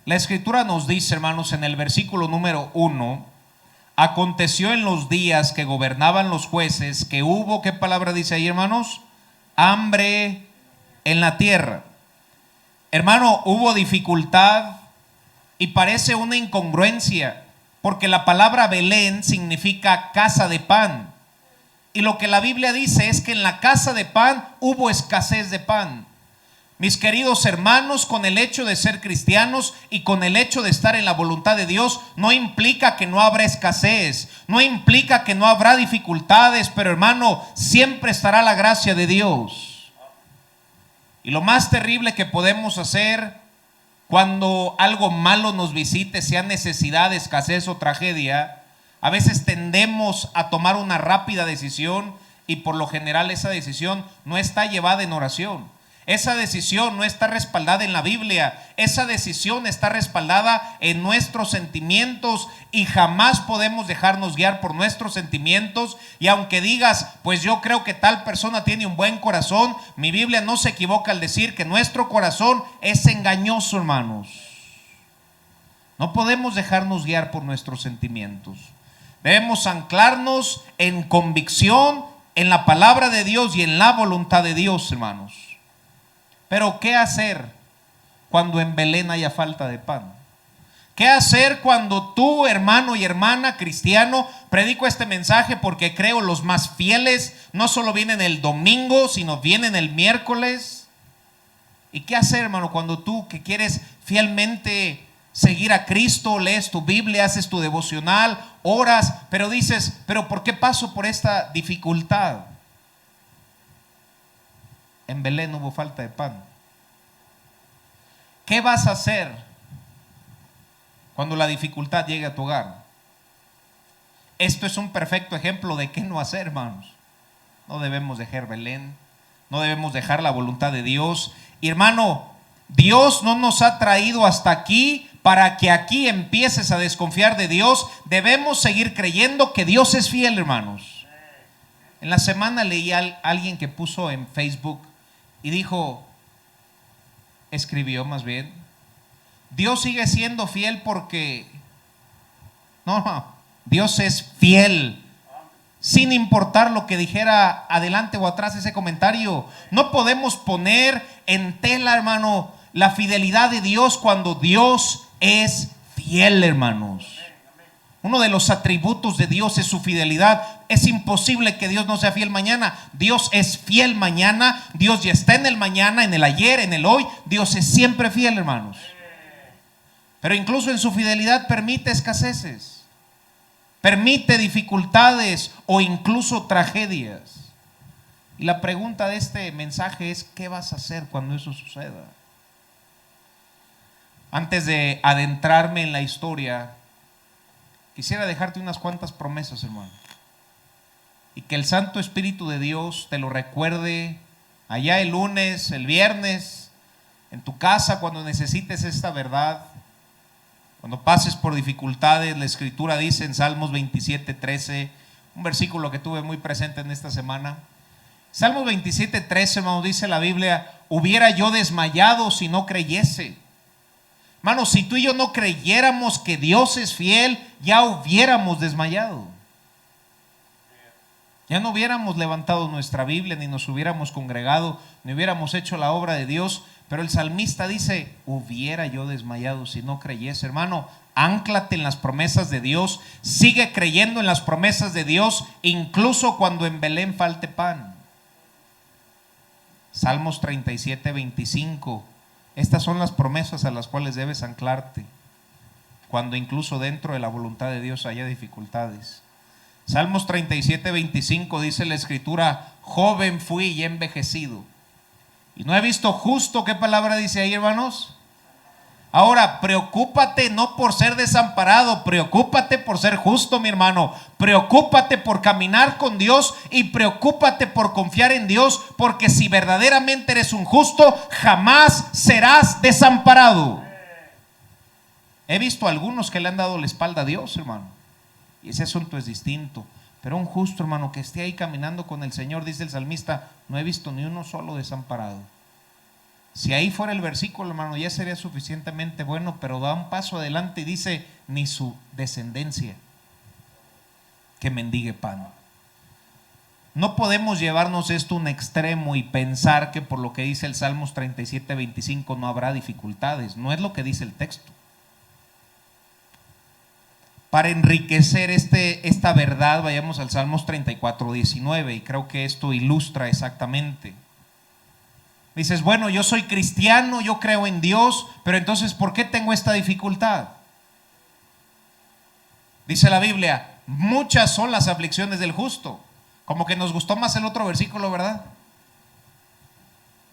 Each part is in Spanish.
La escritura nos dice, hermanos, en el versículo número 1: aconteció en los días que gobernaban los jueces que hubo, ¿qué palabra dice ahí, hermanos? Hambre en la tierra. Hermano, hubo dificultad y parece una incongruencia, porque la palabra Belén significa casa de pan. Y lo que la Biblia dice es que en la casa de pan hubo escasez de pan. Mis queridos hermanos, con el hecho de ser cristianos y con el hecho de estar en la voluntad de Dios, no implica que no habrá escasez, no implica que no habrá dificultades, pero hermano, siempre estará la gracia de Dios. Y lo más terrible que podemos hacer cuando algo malo nos visite, sea necesidad, escasez o tragedia, a veces tendemos a tomar una rápida decisión, y por lo general esa decisión no está llevada en oración. Esa decisión no está respaldada en la Biblia. Esa decisión está respaldada en nuestros sentimientos, y jamás podemos dejarnos guiar por nuestros sentimientos. Y aunque digas, pues yo creo que tal persona tiene un buen corazón, mi Biblia no se equivoca al decir que nuestro corazón es engañoso, hermanos. No podemos dejarnos guiar por nuestros sentimientos. Debemos anclarnos en convicción, en la palabra de Dios y en la voluntad de Dios, hermanos. Pero ¿qué hacer cuando en Belén haya falta de pan? ¿Qué hacer cuando tú, hermano y hermana cristiano, predico este mensaje porque creo los más fieles no solo vienen el domingo, sino vienen el miércoles? ¿Y qué hacer, hermano, cuando tú, que quieres fielmente seguir a Cristo, lees tu Biblia, haces tu devocional, oras, pero dices, pero ¿por qué paso por esta dificultad? En Belén hubo falta de pan. ¿Qué vas a hacer cuando la dificultad llegue a tu hogar? Esto es un perfecto ejemplo de qué no hacer, hermanos. No debemos dejar Belén, no debemos dejar la voluntad de Dios. Y hermano, Dios no nos ha traído hasta aquí para que aquí empieces a desconfiar de Dios. Debemos seguir creyendo que Dios es fiel, hermanos. En la semana leí a alguien que puso en Facebook y dijo, escribió más bien, Dios sigue siendo fiel porque no, Dios es fiel sin importar lo que dijera adelante o atrás ese comentario. No podemos poner en tela, hermano, la fidelidad de Dios cuando Dios es fiel, hermanos. Uno de los atributos de Dios es su fidelidad. Es imposible que Dios no sea fiel mañana. Dios es fiel mañana. Dios ya está en el mañana, en el ayer, en el hoy. Dios es siempre fiel, hermanos. Pero incluso en su fidelidad permite escaseces, permite dificultades o incluso tragedias. Y la pregunta de este mensaje es, ¿qué vas a hacer cuando eso suceda? Antes de adentrarme en la historia, quisiera dejarte unas cuantas promesas, hermano, y que el Santo Espíritu de Dios te lo recuerde allá el lunes, el viernes, en tu casa, cuando necesites esta verdad, cuando pases por dificultades. La Escritura dice en Salmos 27:13, un versículo que tuve muy presente en esta semana. Salmos 27:13, hermano, dice la Biblia, hubiera yo desmayado si no creyese. Hermano, si tú y yo no creyéramos que Dios es fiel, ya hubiéramos desmayado. Ya no hubiéramos levantado nuestra Biblia, ni nos hubiéramos congregado, ni hubiéramos hecho la obra de Dios. Pero el salmista dice, hubiera yo desmayado si no creyese. Hermano, ánclate en las promesas de Dios, sigue creyendo en las promesas de Dios, incluso cuando en Belén falte pan. Salmos 37:25. Estas son las promesas a las cuales debes anclarte cuando incluso dentro de la voluntad de Dios haya dificultades. Salmos 37:25 dice la Escritura, joven fui y he envejecido y no he visto justo. ¿Qué palabra dice ahí, hermanos? Ahora, preocúpate no por ser desamparado, preocúpate por ser justo, mi hermano. Preocúpate por caminar con Dios y preocúpate por confiar en Dios, porque si verdaderamente eres un justo, jamás serás desamparado. He visto a algunos que le han dado la espalda a Dios, hermano, y ese asunto es distinto. Pero un justo, hermano, que esté ahí caminando con el Señor, dice el salmista, no he visto ni uno solo desamparado. Si ahí fuera el versículo, hermano, ya sería suficientemente bueno, pero da un paso adelante y dice, ni su descendencia que mendigue pan. No podemos llevarnos esto a un extremo y pensar que por lo que dice el Salmos 37:25 no habrá dificultades. No es lo que dice el texto. Para enriquecer esta verdad, vayamos al Salmos 34:19, y creo que esto ilustra exactamente. Dices, bueno, yo soy cristiano, yo creo en Dios, pero entonces, ¿por qué tengo esta dificultad? Dice la Biblia, muchas son las aflicciones del justo. Como que nos gustó más el otro versículo, ¿verdad?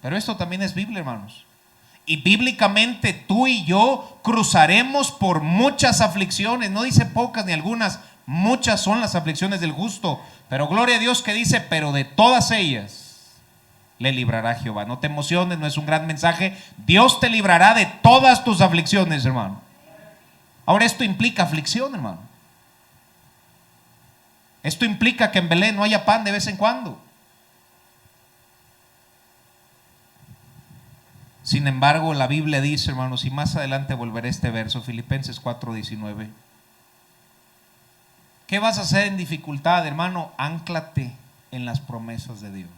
Pero esto también es Biblia, hermanos. Y bíblicamente tú y yo cruzaremos por muchas aflicciones. No dice pocas ni algunas, muchas son las aflicciones del justo. Pero gloria a Dios que dice, pero de todas ellas le librará Jehová. No te emociones, no es un gran mensaje. Dios te librará de todas tus aflicciones, hermano. Ahora esto implica aflicción, hermano. Esto implica que en Belén no haya pan de vez en cuando. Sin embargo, la Biblia dice, hermanos, y más adelante volveré a este verso, Filipenses 4:19. ¿Qué vas a hacer en dificultad, hermano? Ánclate en las promesas de Dios.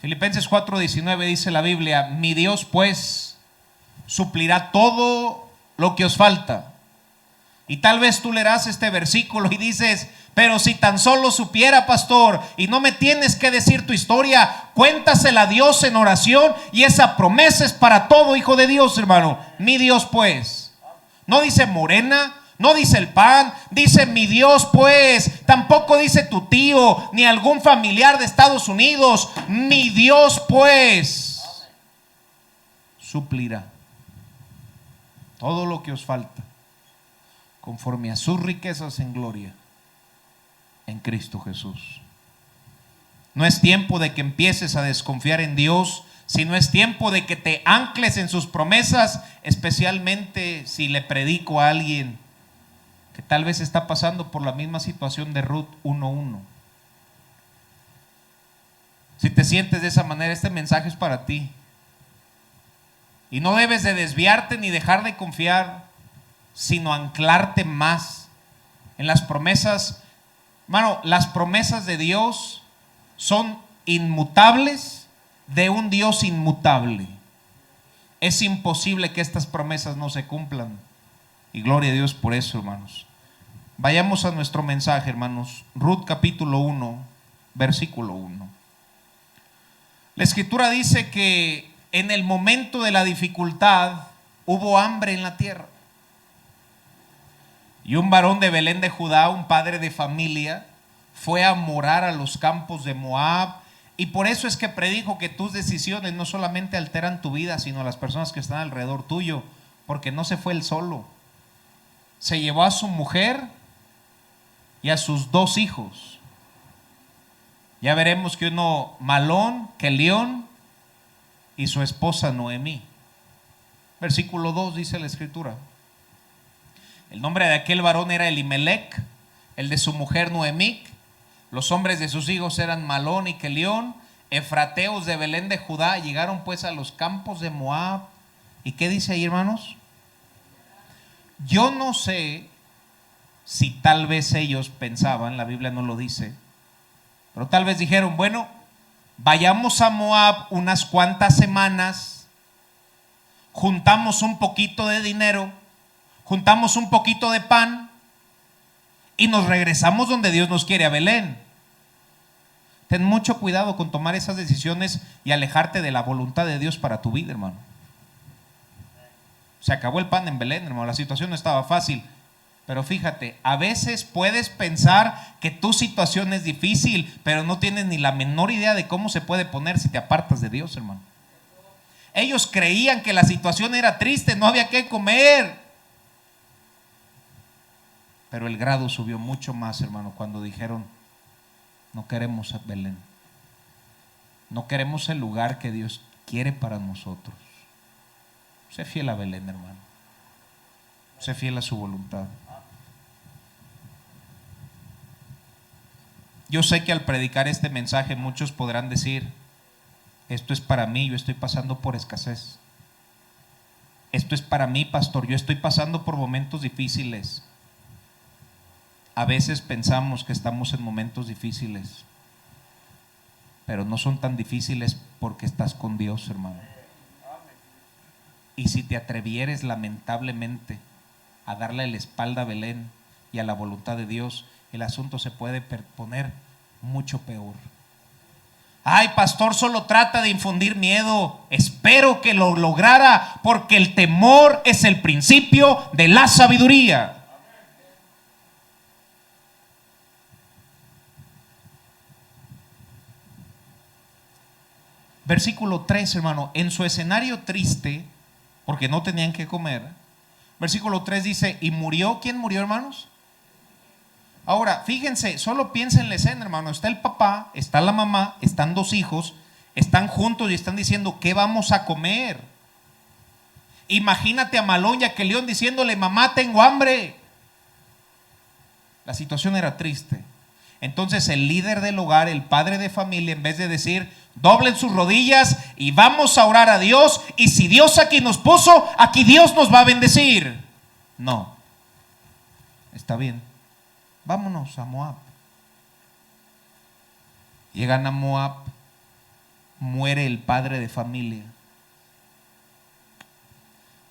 Filipenses 4:19 dice la Biblia, mi Dios pues suplirá todo lo que os falta. Y tal vez tú leerás este versículo y dices, pero si tan solo supiera, pastor, y no me tienes que decir tu historia, cuéntasela a Dios en oración, y esa promesa es para todo hijo de Dios, hermano. Mi Dios pues. No dice Morena, no dice el PAN, dice mi Dios pues. Tampoco dice tu tío, ni algún familiar de Estados Unidos. Mi Dios pues suplirá todo lo que os falta, conforme a sus riquezas en gloria, en Cristo Jesús. No es tiempo de que empieces a desconfiar en Dios, sino es tiempo de que te ancles en sus promesas, especialmente si le predico a alguien que tal vez está pasando por la misma situación de Ruth 1:1. Si te sientes de esa manera, este mensaje es para ti. Y no debes de desviarte ni dejar de confiar, sino anclarte más en las promesas. Hermano, las promesas de Dios son inmutables de un Dios inmutable. Es imposible que estas promesas no se cumplan. Y gloria a Dios por eso, hermanos. Vayamos a nuestro mensaje, hermanos. Ruth capítulo 1, versículo 1. La escritura dice que en el momento de la dificultad hubo hambre en la tierra. Y un varón de Belén de Judá, un padre de familia, fue a morar a los campos de Moab. Y por eso es que predijo que tus decisiones no solamente alteran tu vida, sino las personas que están alrededor tuyo. Porque no se fue él solo. Se llevó a su mujer y a sus 2 hijos. Ya veremos que uno Malón, Kelión y su esposa Noemí. Versículo 2 dice la escritura. El nombre de aquel varón era Elimelec, el de su mujer Noemí. Los hombres de sus hijos eran Malón y Kelión, efrateos de Belén de Judá. Llegaron pues a los campos de Moab. ¿Y qué dice ahí, hermanos? Yo no sé si tal vez ellos pensaban, la Biblia no lo dice, pero tal vez dijeron, bueno, vayamos a Moab unas cuantas semanas, juntamos un poquito de dinero, juntamos un poquito de pan y nos regresamos donde Dios nos quiere, a Belén. Ten mucho cuidado con tomar esas decisiones y alejarte de la voluntad de Dios para tu vida, hermano. Se acabó el pan en Belén, hermano. La situación no estaba fácil. Pero fíjate, a veces puedes pensar que tu situación es difícil, pero no tienes ni la menor idea de cómo se puede poner si te apartas de Dios, hermano. Ellos creían que la situación era triste, no había que comer. Pero el grado subió mucho más, hermano, cuando dijeron, no queremos a Belén. No queremos el lugar que Dios quiere para nosotros. Sé fiel a Belén, hermano. Sé fiel a su voluntad. Yo sé que al predicar este mensaje muchos podrán decir, Esto es para mí, yo estoy pasando por escasez. Esto es para mí, pastor, yo estoy pasando por momentos difíciles. A veces pensamos que estamos en momentos difíciles, pero no son tan difíciles porque estás con Dios, hermano. Y si te atrevieres lamentablemente a darle la espalda a Belén y a la voluntad de Dios, el asunto se puede poner mucho peor. Ay, pastor, solo trata de infundir miedo. Espero que lo lograra, porque el temor es el principio de la sabiduría. Versículo 3, hermano, en su escenario triste, porque no tenían que comer. Versículo 3 dice, ¿y murió? ¿Quién murió, hermanos? Ahora, fíjense, solo piensen en la escena, hermano. Está el papá, está la mamá, están dos hijos, están juntos y están diciendo, ¿qué vamos a comer? Imagínate a Malón y a Kelión diciéndole, mamá, tengo hambre. La situación era triste. Entonces el líder del hogar, el padre de familia, en vez de decir, doblen sus rodillas y vamos a orar a Dios, y si Dios aquí nos puso, aquí Dios nos va a bendecir. No, está bien, vámonos a Moab. Llegan a Moab, muere el padre de familia,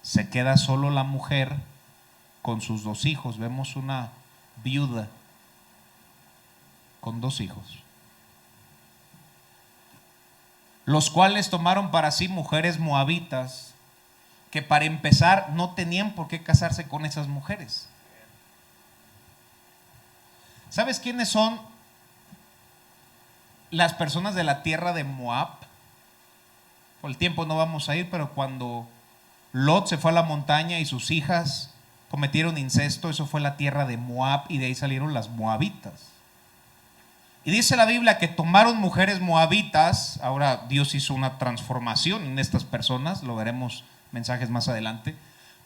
se queda solo la mujer con sus dos hijos. Vemos una viuda con dos hijos, los cuales tomaron para sí mujeres moabitas, que para empezar no tenían por qué casarse con esas mujeres. ¿Sabes quiénes son las personas de la tierra de Moab? Por el tiempo no vamos a ir, pero cuando Lot se fue a la montaña y sus hijas cometieron incesto, eso fue la tierra de Moab, y de ahí salieron las moabitas. Y dice la Biblia que tomaron mujeres moabitas. Ahora Dios hizo una transformación en estas personas, lo veremos mensajes más adelante.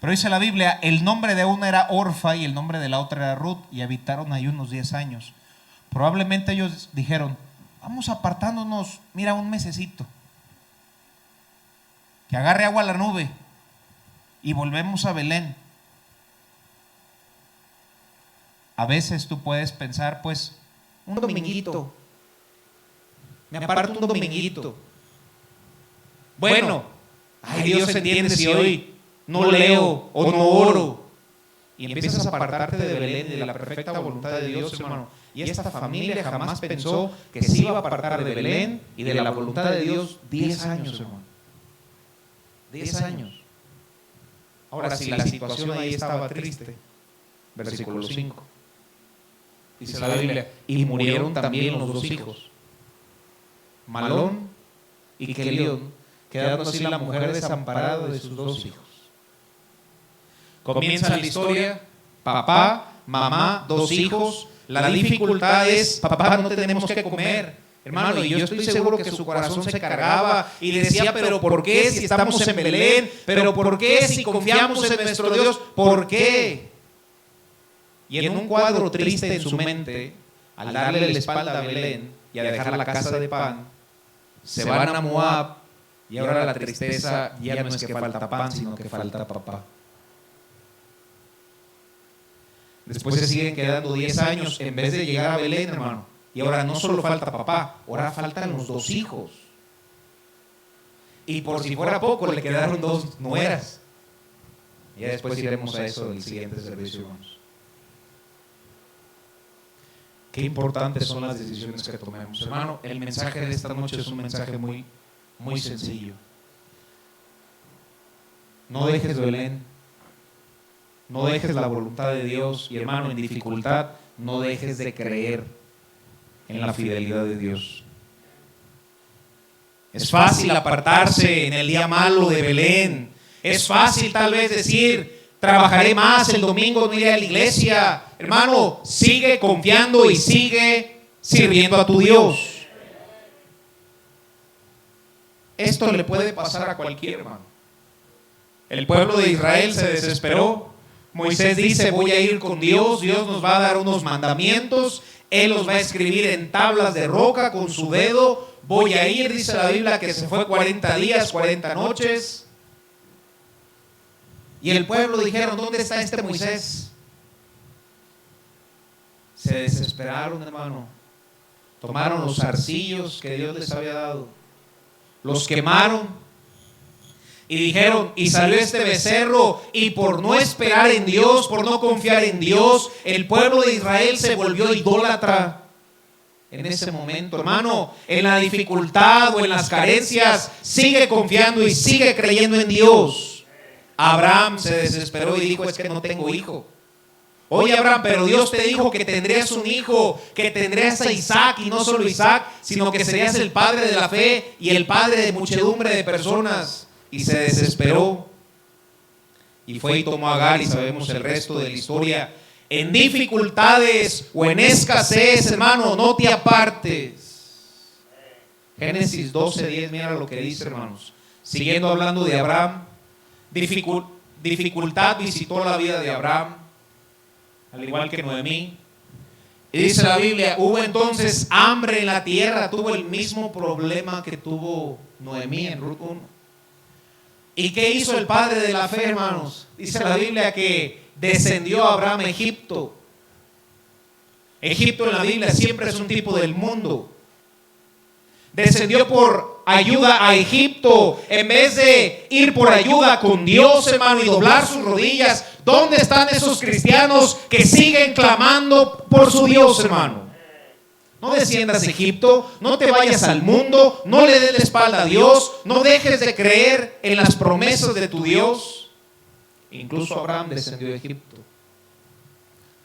Pero dice la Biblia, el nombre de una era Orfa y el nombre de la otra era Ruth, y habitaron ahí unos 10 años. Probablemente ellos dijeron, vamos apartándonos, mira, un mesecito, que agarre agua a la nube y volvemos a Belén. A veces tú puedes pensar, pues, un dominguito, me aparto un dominguito. Bueno, ay, Dios entiende si hoy no leo o no oro. Y empiezas a apartarte de Belén y de la perfecta voluntad de Dios, hermano. Y esta familia jamás pensó que se iba a apartar de Belén y de la voluntad de Dios 10 años, hermano. 10 años. Ahora, si la situación ahí estaba triste, versículo 5. Dice la Biblia, y murieron también los dos hijos, Malón y Kelión, quedando así la mujer desamparada de sus dos hijos. Comienza la historia, papá, mamá, dos hijos. La dificultad es, papá, no tenemos que comer. Hermano, y yo estoy seguro que su corazón se cargaba y decía, pero ¿por qué si estamos en Belén? ¿Pero por qué si confiamos en nuestro Dios? ¿Por qué? Y en un cuadro triste en su mente, al darle la espalda a Belén y a dejar la casa de pan, se van a Moab, y ahora la tristeza ya no es que falta pan, sino que falta papá. Después se siguen quedando 10 años en vez de llegar a Belén, hermano. Y ahora no solo falta papá, ahora faltan los dos hijos. Y por si fuera poco, le quedaron dos nueras. Ya después iremos a eso del siguiente servicio, hermanos. Qué importantes son las decisiones que tomemos. Hermano, el mensaje de esta noche es un mensaje muy, muy sencillo. No dejes Belén. No dejes la voluntad de Dios. Y hermano, en dificultad, no dejes de creer en la fidelidad de Dios. Es fácil apartarse en el día malo de Belén. Es fácil tal vez decir, trabajaré más el domingo, no iré a la iglesia. Hermano, sigue confiando y sigue sirviendo a tu Dios. Esto le puede pasar a cualquier hermano. El pueblo de Israel se desesperó. Moisés dice, voy a ir con Dios. Dios nos va a dar unos mandamientos. Él los va a escribir en tablas de roca con su dedo. voy a ir, dice la Biblia, que se fue 40 días, 40 noches. Y el pueblo dijeron, ¿dónde está este Moisés? Se desesperaron, hermano. Tomaron los zarcillos que Dios les había dado, los quemaron y dijeron, y salió este becerro, y por no esperar en Dios, por no confiar en Dios, el pueblo de Israel se volvió idólatra. En ese momento, hermano, en la dificultad o en las carencias, sigue confiando y sigue creyendo en Dios. Abraham se desesperó y dijo, es que no tengo hijo. Oye, Abraham, pero Dios te dijo que tendrías un hijo, que tendrías a Isaac, y no solo Isaac, sino que serías el padre de la fe y el padre de muchedumbre de personas. Y se desesperó y fue y tomó a Agar, y sabemos el resto de la historia. En dificultades o en escasez, hermano, no te apartes. Génesis 12:10, mira lo que dice, hermanos. Siguiendo hablando de Abraham, dificultad visitó la vida de Abraham, al igual que Noemí. Y dice la Biblia, hubo entonces hambre en la tierra. Tuvo el mismo problema que tuvo Noemí en Ruth 1. ¿Y qué hizo el padre de la fe, hermanos? Dice la Biblia que descendió a Abraham a Egipto. Egipto en la Biblia siempre es un tipo del mundo. Descendió por ayuda a Egipto, en vez de ir por ayuda con Dios, hermano, y doblar sus rodillas. ¿Dónde están esos cristianos que siguen clamando por su Dios, hermano? No desciendas a Egipto, no te vayas al mundo, no le des la espalda a Dios, no dejes de creer en las promesas de tu Dios. Incluso Abraham descendió a Egipto,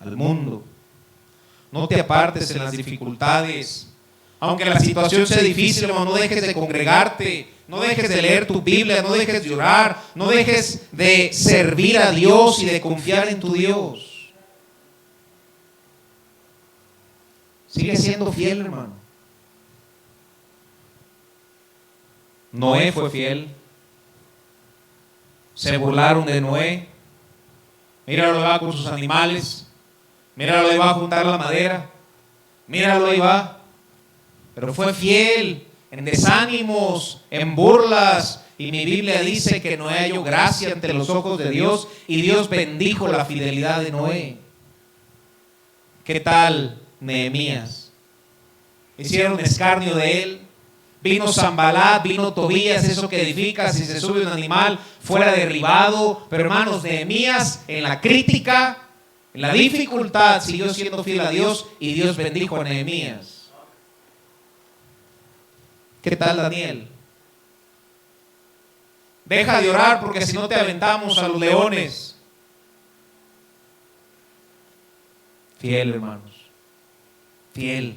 al mundo. No te apartes en las dificultades. Aunque la situación sea difícil, hermano, no dejes de congregarte, no dejes de leer tu Biblia, no dejes de orar, no dejes de servir a Dios y de confiar en tu Dios. Sigue siendo fiel, hermano. Noé fue fiel. Se burlaron de Noé. Míralo, ahí va con sus animales. Míralo, ahí va a juntar la madera. Míralo, ahí va. Pero fue fiel en desánimos, en burlas. Y mi Biblia dice que Noé halló gracia ante los ojos de Dios, y Dios bendijo la fidelidad de Noé. ¿Qué tal Nehemías? Hicieron escarnio de él. Vino Sanbalat, vino Tobías, eso que edifica, si se sube un animal, fuera derribado. Pero hermanos, Nehemías en la crítica, en la dificultad, siguió siendo fiel a Dios, y Dios bendijo a Nehemías. ¿Qué tal Daniel? Deja de orar, porque si no te aventamos a los leones. Fiel, hermanos. Fiel.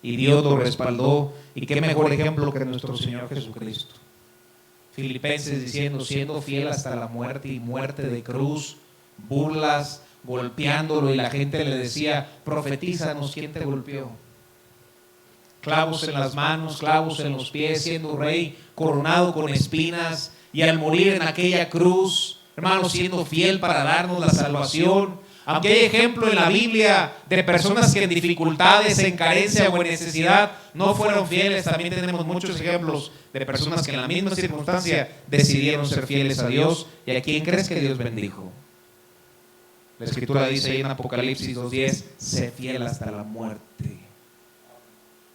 Y Dios lo respaldó. Y qué mejor ejemplo que nuestro Señor Jesucristo. Filipenses diciendo, siendo fiel hasta la muerte, y muerte de cruz, burlas, golpeándolo, y la gente le decía, profetízanos, ¿quién te golpeó? Clavos en las manos, clavos en los pies, siendo rey, coronado con espinas, y al morir en aquella cruz, hermanos, siendo fiel para darnos la salvación. Aunque hay ejemplo en la Biblia de personas que en dificultades, en carencia o en necesidad no fueron fieles, también tenemos muchos ejemplos de personas que en la misma circunstancia decidieron ser fieles a Dios. ¿Y a quién crees que Dios bendijo? La Escritura dice ahí en Apocalipsis 2:10, sé fiel hasta la muerte.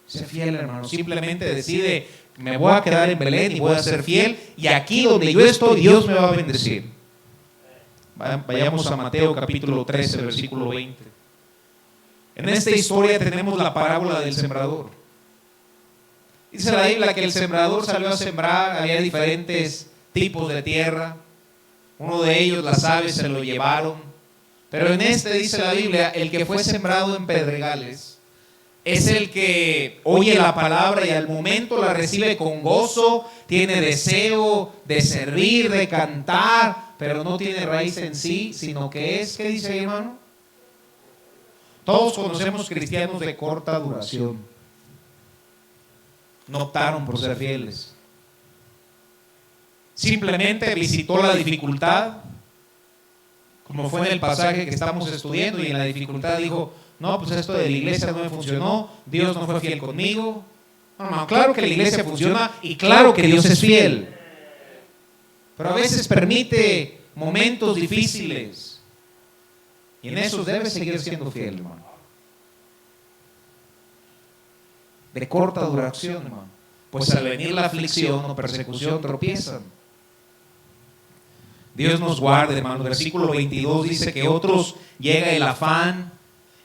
Sé fiel, hermano. Simplemente decide, me voy a quedar en Belén y voy a ser fiel, y aquí donde yo estoy, Dios me va a bendecir. Vayamos a Mateo capítulo 13, versículo 20. En esta historia tenemos la parábola del sembrador. Dice la Biblia que el sembrador salió a sembrar, había diferentes tipos de tierra. Uno de ellos, las aves se lo llevaron. Pero en este, dice la Biblia, el que fue sembrado en pedregales es el que oye la palabra y al momento la recibe con gozo, tiene deseo de servir, de cantar, pero no tiene raíz en sí, sino que es, ¿qué dice ahí, hermano? Todos conocemos cristianos de corta duración. No optaron por ser fieles. Simplemente visitó la dificultad, como fue en el pasaje que estamos estudiando, y en la dificultad dijo, no, pues esto de la iglesia no me funcionó, Dios no fue fiel conmigo. No, hermano, claro que la iglesia funciona y claro que Dios es fiel. Pero a veces permite momentos difíciles. Y en esos debe seguir siendo fiel, hermano. De corta duración, hermano. Pues al venir la aflicción o persecución tropiezan. Dios nos guarde, hermano. Versículo 22 dice que otros llega el afán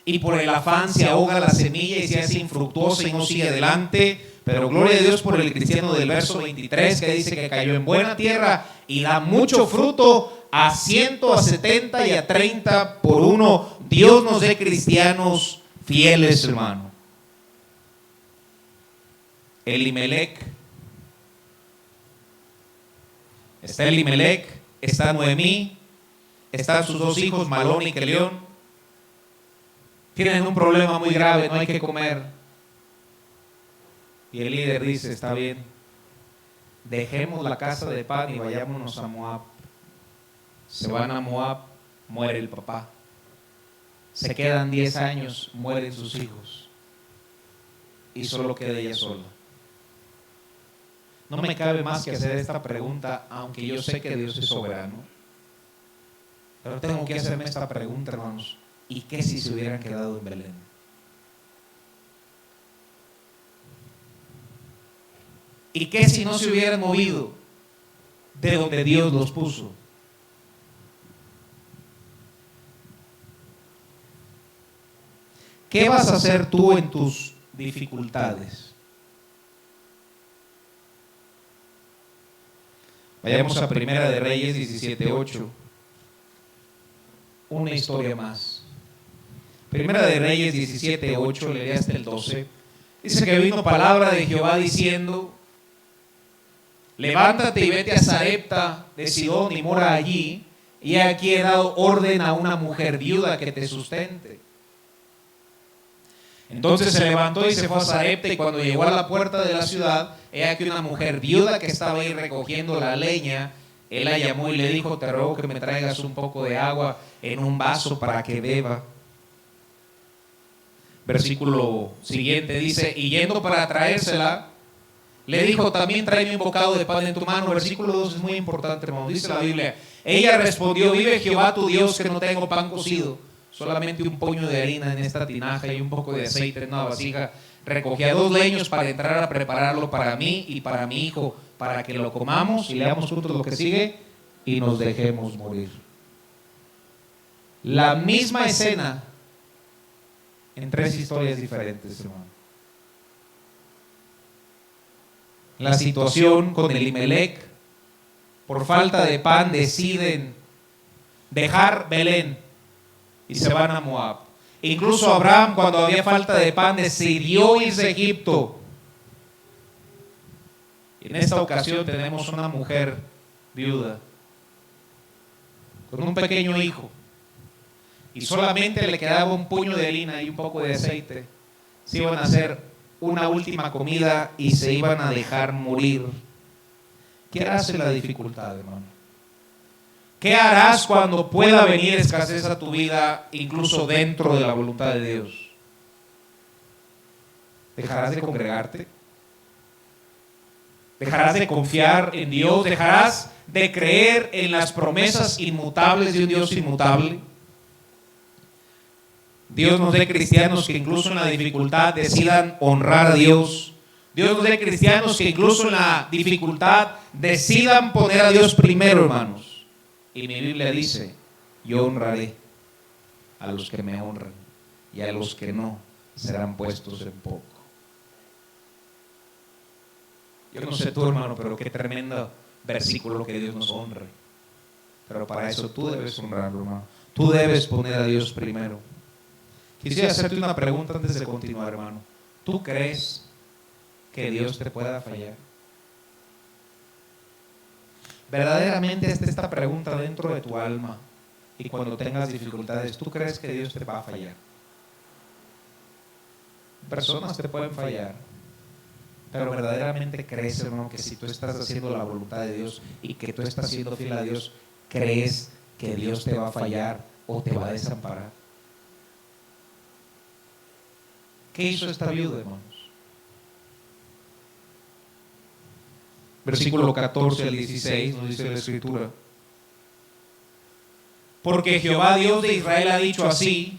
y por el afán se ahoga la semilla y se hace infructuosa y no sigue adelante. Pero gloria a Dios por el cristiano del verso 23 que dice que cayó en buena tierra y da mucho fruto, a 100, a 70 y a 30 por uno. Dios nos dé cristianos fieles, hermano. Elimelec, está Elimelec, está Noemí, están sus dos hijos, Malón y Kelión. Tienen un problema muy grave, no hay que comer. Y el líder dice, está bien, dejemos la casa de pan y vayámonos a Moab. Se van a Moab, muere el papá. Se quedan 10 años, mueren sus hijos. Y solo queda ella sola. No me cabe más que hacer esta pregunta, aunque yo sé que Dios es soberano. Pero tengo que hacerme esta pregunta, hermanos. ¿Y qué si se hubieran quedado en Belén? ¿Y qué si no se hubieran movido de donde Dios los puso? ¿Qué vas a hacer tú en tus dificultades? Vayamos a Primera de Reyes 17:8. Una historia más. Primera de Reyes 17:8, leeré hasta el 12. Dice que vino palabra de Jehová diciendo: levántate y vete a Sarepta de Sidón y mora allí, y aquí he dado orden a una mujer viuda que te sustente. Entonces se levantó y se fue a Sarepta, y cuando llegó a la puerta de la ciudad, he aquí una mujer viuda que estaba ahí recogiendo la leña. Él la llamó y le dijo: te ruego que me traigas un poco de agua en un vaso para que beba. Versículo siguiente dice: y yendo para traérsela, le dijo: también tráeme un bocado de pan en tu mano. Versículo 2 es muy importante, hermano. Dice la Biblia: ella respondió: vive Jehová tu Dios, que no tengo pan cocido, solamente un puño de harina en esta tinaja y un poco de aceite en una vasija. Recogía 2 leños para entrar a prepararlo para mí y para mi hijo, para que lo comamos, y leamos juntos lo que sigue, y nos dejemos morir. La misma escena en 3 historias diferentes, hermano. La situación con Elimelec: por falta de pan deciden dejar Belén y se van a Moab. Incluso Abraham, cuando había falta de pan, decidió irse a Egipto. Y en esta ocasión tenemos una mujer viuda con un pequeño hijo, y solamente le quedaba un puño de harina y un poco de aceite. Se iban a hacer una última comida y se iban a dejar morir. ¿Qué harás en la dificultad, hermano? ¿Qué harás cuando pueda venir escasez a tu vida, incluso dentro de la voluntad de Dios? ¿Dejarás de congregarte? ¿Dejarás de confiar en Dios? ¿Dejarás de creer en las promesas inmutables de un Dios inmutable? Dios nos dé cristianos que incluso en la dificultad decidan honrar a Dios. Dios nos dé cristianos que incluso en la dificultad decidan poner a Dios primero, hermanos. Y mi Biblia dice: yo honraré a los que me honran, y a los que no serán puestos en poco. Yo no sé tú, hermano, pero qué tremendo versículo que Dios nos honre. Pero para eso tú debes honrarlo, hermano. Tú debes poner a Dios primero. Quisiera hacerte una pregunta antes de continuar, hermano. ¿Tú crees que Dios te pueda fallar? Verdaderamente esta pregunta dentro de tu alma, y cuando tengas dificultades, ¿tú crees que Dios te va a fallar? Personas te pueden fallar, pero verdaderamente crees, hermano, que si tú estás haciendo la voluntad de Dios y que tú estás siendo fiel a Dios, ¿crees que Dios te va a fallar o te va a desamparar? ¿Qué hizo esta viuda, hermanos? versículo 14 al 16, nos dice la Escritura. Porque Jehová Dios de Israel ha dicho así: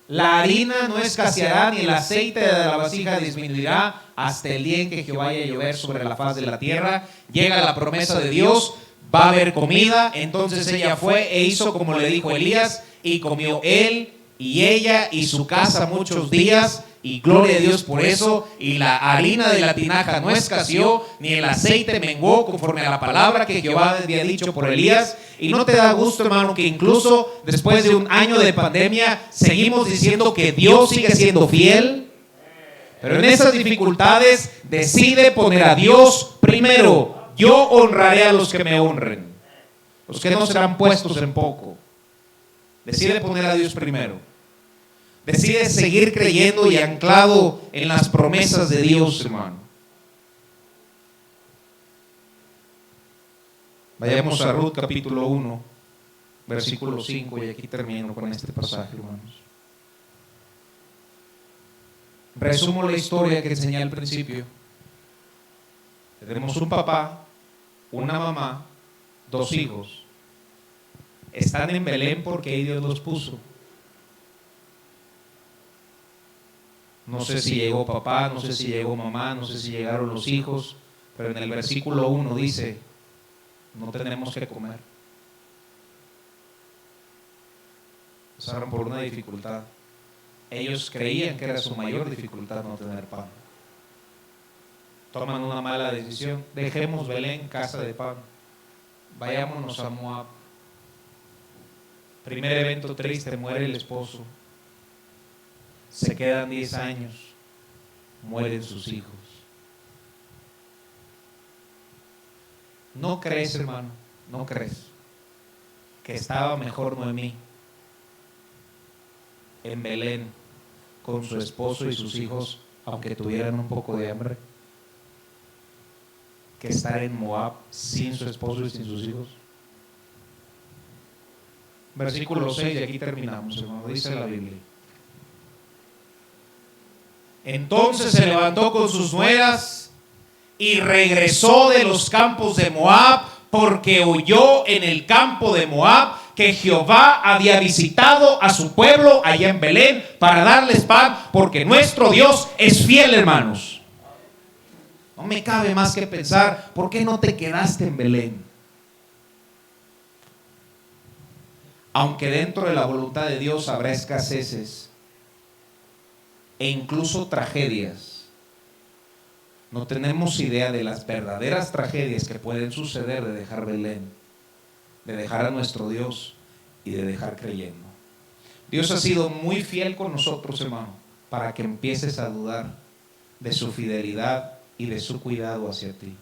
la harina no escaseará ni el aceite de la vasija disminuirá hasta el día en que Jehová haya llover sobre la faz de la tierra. Llega la promesa de Dios, va a haber comida. Entonces ella fue e hizo como le dijo Elías, y comió él y ella y su casa muchos días, y gloria a Dios por eso. Y la harina de la tinaja no escaseó, ni el aceite menguó, conforme a la palabra que Jehová había dicho por Elías. Y no te da gusto, hermano, que incluso después de un año de pandemia seguimos diciendo que Dios sigue siendo fiel. Pero en esas dificultades decide poner a Dios primero. Yo honraré a los que me honren, los que no serán puestos en poco. Decide poner a Dios primero. Decide seguir creyendo y anclado en las promesas de Dios, hermano. Vayamos a Ruth capítulo 1, versículo 5, y aquí termino con este pasaje, hermanos. Resumo la historia que enseñé al principio. Tenemos un papá, una mamá, dos hijos. Están en Belén porque ahí Dios los puso. No sé si llegó papá, no sé si llegó mamá, no sé si llegaron los hijos, pero en el versículo 1 dice: no tenemos que comer. Pasaron por una dificultad. Ellos creían que era su mayor dificultad no tener pan. Toman una mala decisión. Dejemos Belén, casa de pan. Vayámonos a Moab. Primer evento triste, muere el esposo. Se quedan 10 años, mueren sus hijos. ¿No crees, hermano? ¿No crees que estaba mejor Noemí en Belén con su esposo y sus hijos, aunque tuvieran un poco de hambre, que estar en Moab sin su esposo y sin sus hijos? Versículo 6, y aquí terminamos, hermano. Dice la Biblia: entonces se levantó con sus nueras y regresó de los campos de Moab, porque oyó en el campo de Moab que Jehová había visitado a su pueblo allá en Belén para darles pan, porque nuestro Dios es fiel, hermanos. No me cabe más que pensar, ¿por qué no te quedaste en Belén? Aunque dentro de la voluntad de Dios habrá escaseces e incluso tragedias, no tenemos idea de las verdaderas tragedias que pueden suceder de dejar Belén, de dejar a nuestro Dios y de dejar creyendo. Dios ha sido muy fiel con nosotros, hermano, para que empieces a dudar de su fidelidad y de su cuidado hacia ti.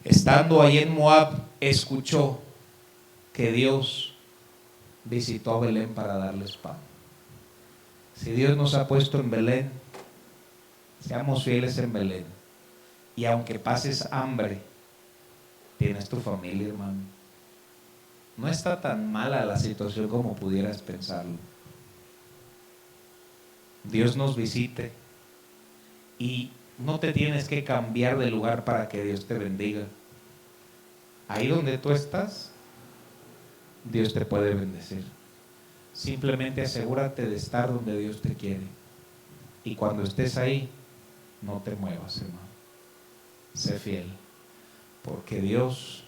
Estando ahí en Moab, escuchó que Dios visitó a Belén para darles pan. Si Dios nos ha puesto en Belén, seamos fieles en Belén. Y aunque pases hambre, tienes tu familia, hermano. No está tan mala la situación como pudieras pensarlo. Dios nos visite y no te tienes que cambiar de lugar para que Dios te bendiga. Ahí donde tú estás, Dios te puede bendecir. Simplemente asegúrate de estar donde Dios te quiere. Y cuando estés ahí, no te muevas, hermano. Sé fiel, porque Dios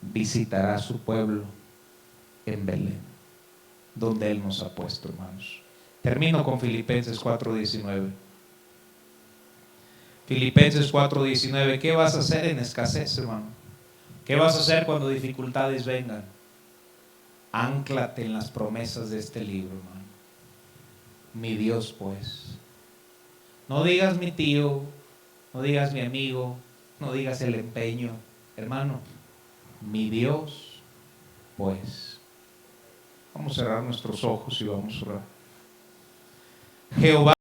visitará a su pueblo en Belén, donde Él nos ha puesto, hermanos. Termino con Filipenses 4:19. Filipenses 4:19. ¿Qué vas a hacer en escasez, hermano? ¿Qué vas a hacer cuando dificultades vengan? Ánclate en las promesas de este libro, hermano. Mi Dios, pues. No digas mi tío, no digas mi amigo, no digas el empeño, hermano. Mi Dios, pues. Vamos a cerrar nuestros ojos y vamos a orar. Jehová